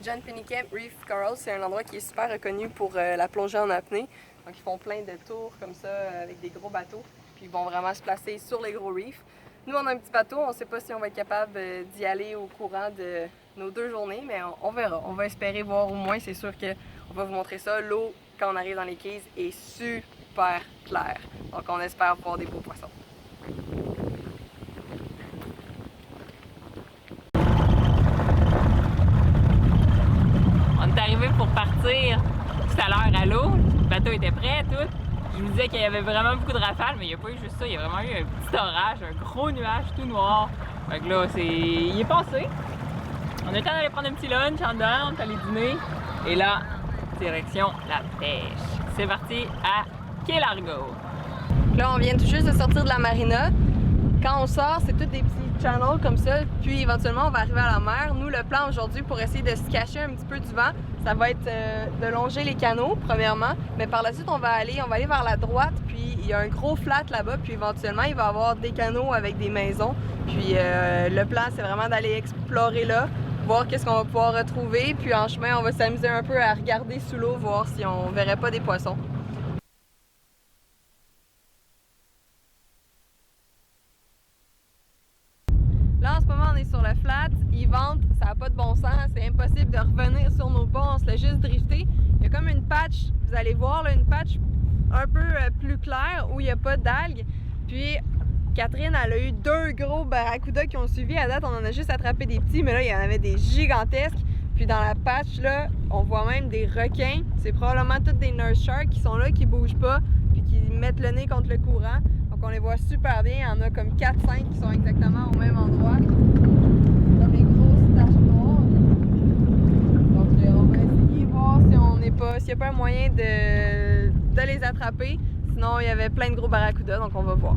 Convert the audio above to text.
John Pennycamp Reef Coral, c'est un endroit qui est super reconnu pour la plongée en apnée. Donc ils font plein de tours comme ça avec des gros bateaux, puis ils vont vraiment se placer sur les gros reefs. Nous on a un petit bateau, on ne sait pas si on va être capable d'y aller au courant de nos 2 journées, mais on verra. On va espérer voir au moins, c'est sûr qu'on va vous montrer ça. L'eau, quand on arrive dans les quays, est super claire. Donc on espère voir des beaux poissons. On est arrivé pour partir tout à l'heure à l'eau. Le bateau était prêt, tout. Je vous disais qu'il y avait vraiment beaucoup de rafales, mais il n'y a pas eu juste ça. Il y a vraiment eu un petit orage, un gros nuage tout noir. Fait que là, il est passé. On a le temps d'aller prendre un petit lunch en dedans, on est allé dîner. Et là, direction la pêche. C'est parti à Quai Largo. Là, on vient tout juste de sortir de la marina. Quand on sort, c'est tous des petits channels comme ça, puis éventuellement on va arriver à la mer. Nous, le plan aujourd'hui pour essayer de se cacher un petit peu du vent, ça va être de longer les canaux, premièrement, mais par la suite on va aller vers la droite, puis il y a un gros flat là-bas, puis éventuellement il va y avoir des canaux avec des maisons. Puis le plan, c'est vraiment d'aller explorer là, voir qu'est-ce qu'on va pouvoir retrouver, puis en chemin, on va s'amuser un peu à regarder sous l'eau, voir si on verrait pas des poissons. Là, en ce moment, on est sur le flat, il vente, ça n'a pas de bon sens, c'est impossible de revenir sur nos pas, on se laisse juste drifter. Il y a comme une patch, vous allez voir, là, une patch un peu plus claire où il n'y a pas d'algues. Puis, Catherine, elle a eu 2 gros barracudas qui ont suivi. À date, on en a juste attrapé des petits, mais là, il y en avait des gigantesques. Puis dans la patch, là, on voit même des requins. C'est probablement tous des nurse sharks qui sont là, qui bougent pas, puis qui mettent le nez contre le courant. Donc on les voit super bien, il y en a comme 4-5 qui sont exactement au même endroit. Dans les grosses taches noires. Donc on va essayer de voir s'il n'y a pas un moyen de les attraper. Sinon il y avait plein de gros barracudas, donc on va voir.